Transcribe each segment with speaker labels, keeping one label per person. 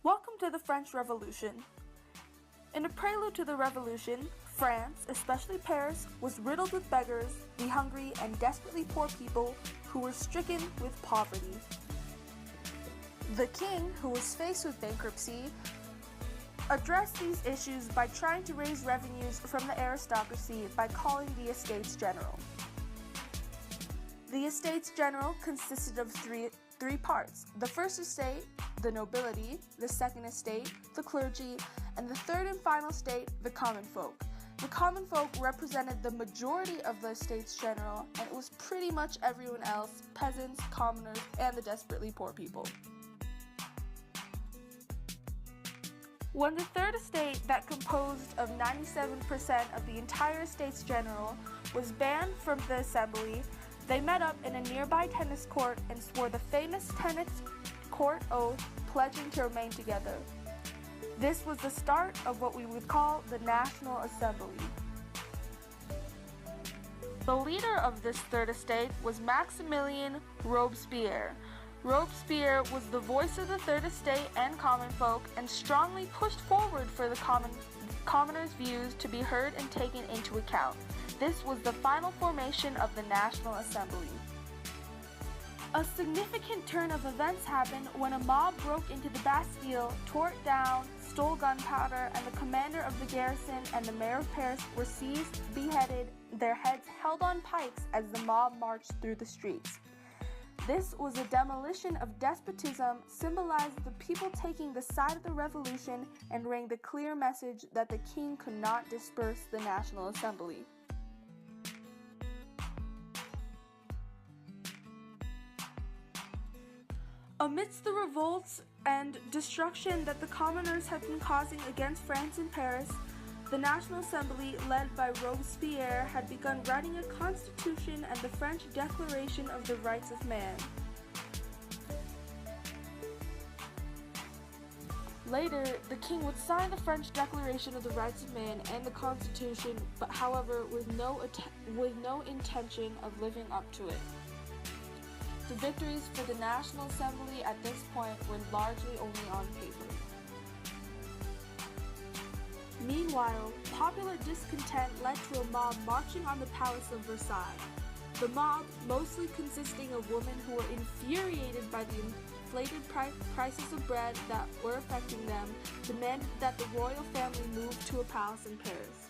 Speaker 1: Welcome to the French Revolution. In a prelude to the revolution, France, especially Paris, was riddled with beggars, the hungry, and desperately poor people who were stricken with poverty. The king, who was faced with bankruptcy, addressed these issues by trying to raise revenues from the aristocracy by calling the Estates General. The Estates General consisted of three parts. The first estate, the nobility; the second estate, the clergy; and the third and final estate, the common folk. The common folk represented the majority of the Estates General, and it was pretty much everyone else: peasants, commoners, and the desperately poor people. When the third estate, that composed of 97% of the entire Estates General, was banned from the assembly, they met up in a nearby tennis court and swore the famous tennis court oath, pledging to remain together. This was the start of what we would call the National Assembly. The leader of this third estate was Maximilien Robespierre. Robespierre was the voice of the third estate and common folk, and strongly pushed forward for the commoners' views to be heard and taken into account. This was the final formation of the National Assembly. A significant turn of events happened when a mob broke into the Bastille, tore it down, stole gunpowder, and the commander of the garrison and the mayor of Paris were seized, beheaded, their heads held on pikes as the mob marched through the streets. This was a demolition of despotism, symbolized the people taking the side of the revolution, and rang the clear message that the king could not disperse the National Assembly. Amidst the revolts and destruction that the commoners had been causing against France and Paris, the National Assembly, led by Robespierre, had begun writing a constitution and the French Declaration of the Rights of Man. Later, the king would sign the French Declaration of the Rights of Man and the Constitution, but however, with no intention of living up to it. The victories for the National Assembly at this point were largely only on paper. Meanwhile, popular discontent led to a mob marching on the Palace of Versailles. The mob, mostly consisting of women who were infuriated by the inflated prices of bread that were affecting them, demanded that the royal family move to a palace in Paris.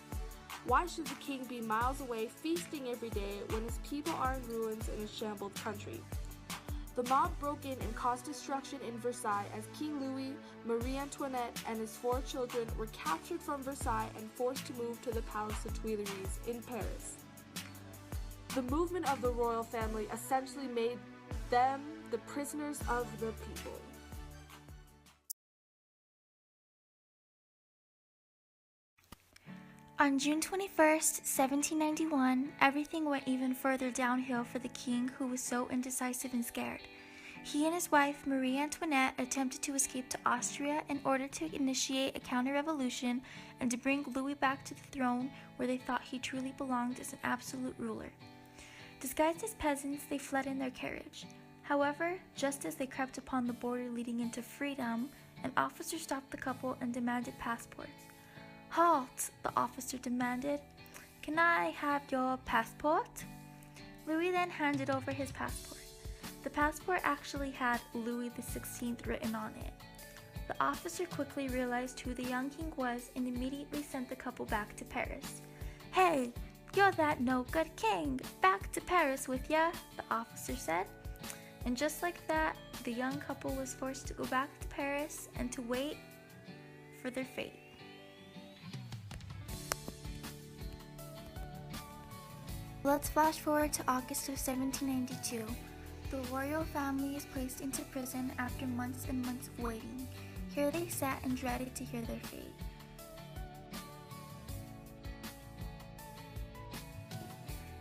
Speaker 1: Why should the king be miles away feasting every day when his people are in ruins in a shambled country? The mob broke in and caused destruction in Versailles as King Louis, Marie Antoinette, and his 4 children were captured from Versailles and forced to move to the Palace of Tuileries in Paris. The movement of the royal family essentially made them the prisoners of the people.
Speaker 2: On June 21st, 1791, everything went even further downhill for the king, who was so indecisive and scared. He and his wife, Marie Antoinette, attempted to escape to Austria in order to initiate a counter-revolution and to bring Louis back to the throne, where they thought he truly belonged as an absolute ruler. Disguised as peasants, they fled in their carriage. However, just as they crept upon the border leading into freedom, an officer stopped the couple and demanded passports. "Halt!" the officer demanded. "Can I have your passport?" Louis then handed over his passport. The passport actually had Louis XVI written on it. The officer quickly realized who the young king was and immediately sent the couple back to Paris. "Hey, you're that no-good king! Back to Paris with ya!" the officer said. And just like that, the young couple was forced to go back to Paris and to wait for their fate. Let's flash forward to August of 1792. The royal family is placed into prison after months and months of waiting. Here they sat and dreaded to hear their fate.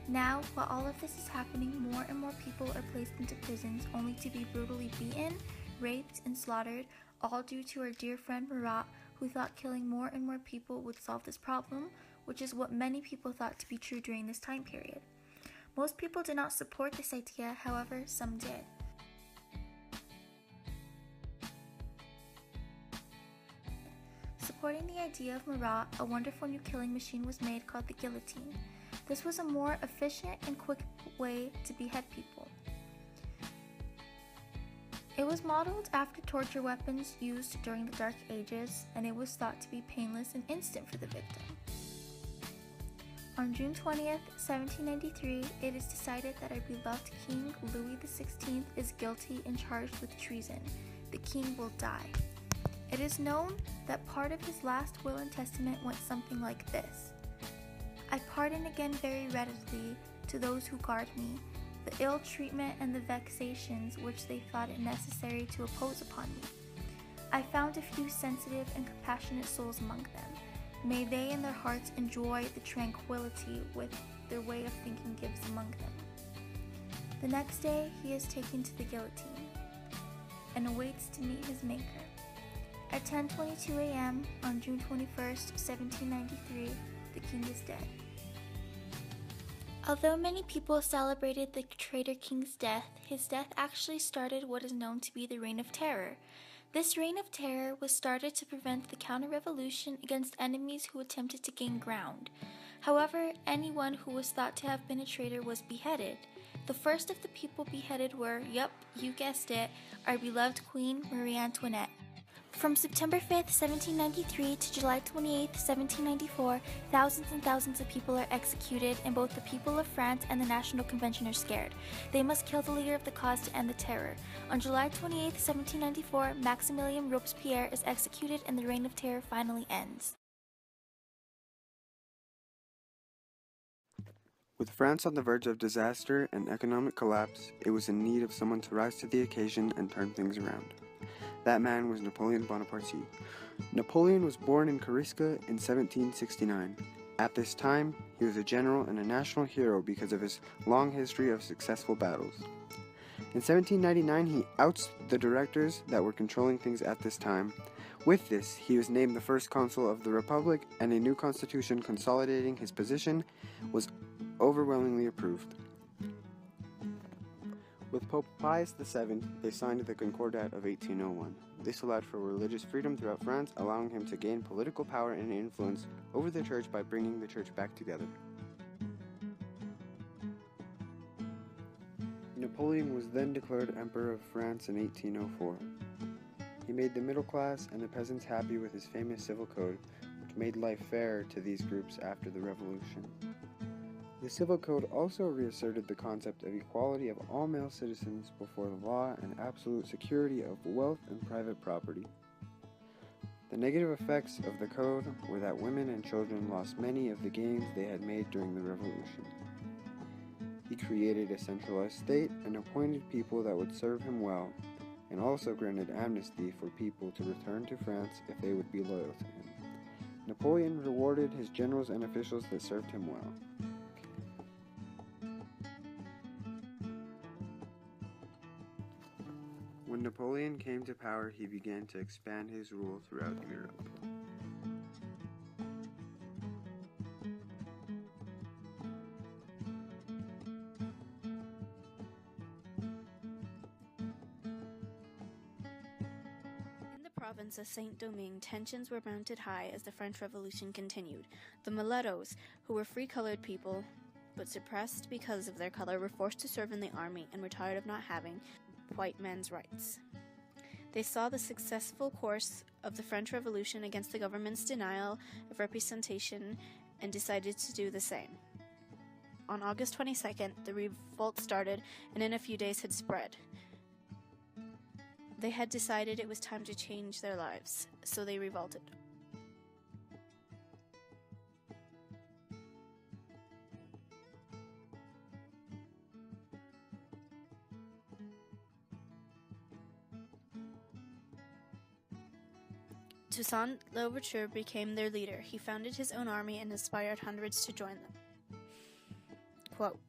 Speaker 2: Now, while all of this is happening, more and more people are placed into prisons only to be brutally beaten, raped, and slaughtered, all due to our dear friend Marat, who thought killing more and more people would solve this problem, which is what many people thought to be true during this time period. Most people did not support this idea, however, some did. supporting the idea of Marat, a wonderful new killing machine was made called the guillotine. This was a more efficient and quick way to behead people. It was modeled after torture weapons used during the Dark Ages, and it was thought to be painless and instant for the victim. On June 20th, 1793, it is decided that our beloved King Louis XVI is guilty and charged with treason. The king will die. It is known that part of his last will and testament went something like this: I pardon again very readily to those who guard me the ill treatment and the vexations which they thought it necessary to oppose upon me. I found a few sensitive and compassionate souls among them. May they in their hearts enjoy the tranquility which their way of thinking gives among them. The next day he is taken to the guillotine and awaits to meet his maker. At 10:22 a.m. on June 21st, 1793, the king is dead. Although many people celebrated the traitor king's death, his death actually started what is known to be the Reign of Terror. This Reign of Terror was started to prevent the counter-revolution against enemies who attempted to gain ground. However, anyone who was thought to have been a traitor was beheaded. The first of the people beheaded were, yup, you guessed it, our beloved Queen Marie Antoinette. From September 5th, 1793 to July 28th, 1794, thousands and thousands of people are executed, and both the people of France and the National Convention are scared. They must kill the leader of the cause to end the terror. On July 28th, 1794, Maximilien Robespierre is executed and the Reign of Terror finally ends.
Speaker 3: With France on the verge of disaster and economic collapse, it was in need of someone to rise to the occasion and turn things around. That man was Napoleon Bonaparte. Napoleon was born in Kariska in 1769. At this time, he was a general and a national hero because of his long history of successful battles. In 1799, he outs the directors that were controlling things at this time. With this, he was named the first consul of the Republic, and a new constitution consolidating his position was overwhelmingly approved. With Pope Pius VII, they signed the Concordat of 1801. This allowed for religious freedom throughout France, allowing him to gain political power and influence over the church by bringing the church back together. Napoleon was then declared Emperor of France in 1804. He made the middle class and the peasants happy with his famous civil code, which made life fair to these groups after the revolution. The Civil Code also reasserted the concept of equality of all male citizens before the law and absolute security of wealth and private property. The negative effects of the code were that women and children lost many of the gains they had made during the revolution. He created a centralized state and appointed people that would serve him well, and also granted amnesty for people to return to France if they would be loyal to him. Napoleon rewarded his generals and officials that served him well. When Napoleon came to power, he began to expand his rule throughout Europe.
Speaker 4: In the province of Saint-Domingue, tensions were mounted high as the French Revolution continued. The mulattoes, who were free-colored people, but suppressed because of their color, were forced to serve in the army and were tired of not having white men's rights. They saw the successful course of the French Revolution against the government's denial of representation and decided to do the same. On August 22nd, the revolt started and in a few days had spread. They had decided it was time to change their lives, so they revolted. Toussaint Louverture became their leader. He founded his own army and inspired hundreds to join them. Quote,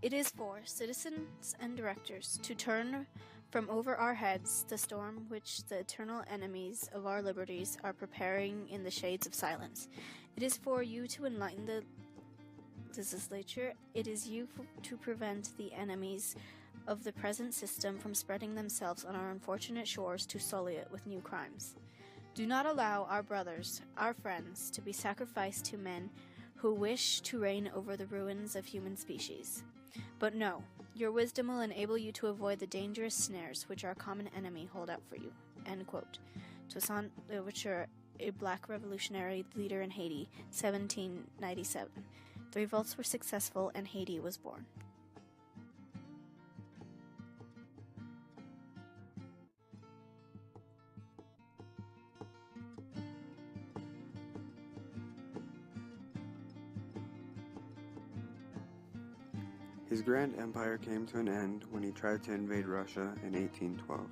Speaker 4: "It is for citizens and directors to turn from over our heads the storm which the eternal enemies of our liberties are preparing in the shades of silence. It is for you to enlighten the legislature. It is you to prevent the enemies of the present system from spreading themselves on our unfortunate shores to sully it with new crimes." Do not allow our brothers, our friends, to be sacrificed to men who wish to reign over the ruins of human species. But no, your wisdom will enable you to avoid the dangerous snares which our common enemy hold out for you." End quote. Toussaint Louverture, a black revolutionary leader in Haiti, 1797. The revolts were successful and Haiti was born.
Speaker 3: His grand empire came to an end when he tried to invade Russia in 1812.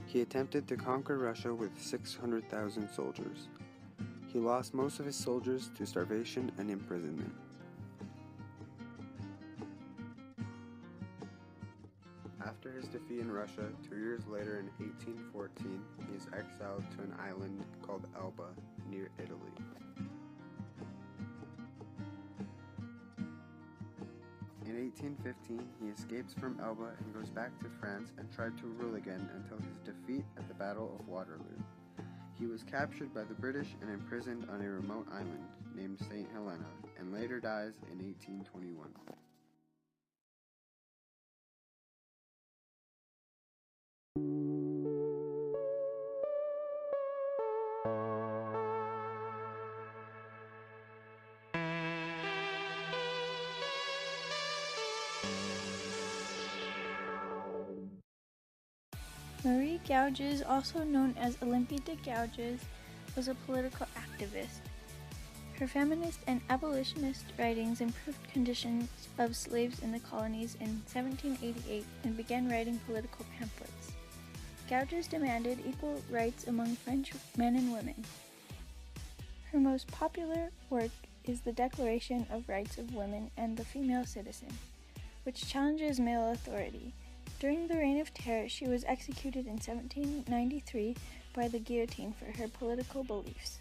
Speaker 3: He attempted to conquer Russia with 600,000 soldiers. He lost most of his soldiers to starvation and imprisonment. After his defeat in Russia, 2 years later in 1814, he is exiled to an island called Elba, near Italy. In 1815, he escapes from Elba and goes back to France and tried to rule again until his defeat at the Battle of Waterloo. He was captured by the British and imprisoned on a remote island named St. Helena, and later dies in 1821.
Speaker 5: Marie Gouges, also known as Olympie de Gouges, was a political activist. Her feminist and abolitionist writings improved conditions of slaves in the colonies in 1788 and began writing political pamphlets. Gouges demanded equal rights among French men and women. Her most popular work is the Declaration of Rights of Women and the Female Citizen, which challenges male authority. During the Reign of Terror, she was executed in 1793 by the guillotine for her political beliefs.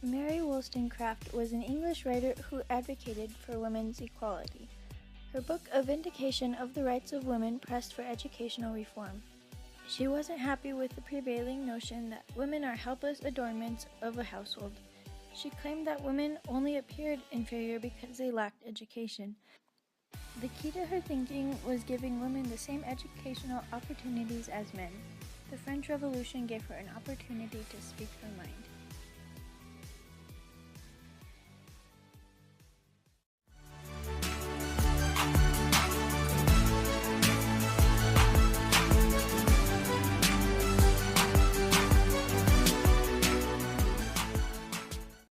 Speaker 5: Mary Wollstonecraft was an English writer who advocated for women's equality. Her book, A Vindication of the Rights of Women, pressed for educational reform. She wasn't happy with the prevailing notion that women are helpless adornments of a household. She claimed that women only appeared inferior because they lacked education. The key to her thinking was giving women the same educational opportunities as men. The French Revolution gave her an opportunity to speak her mind.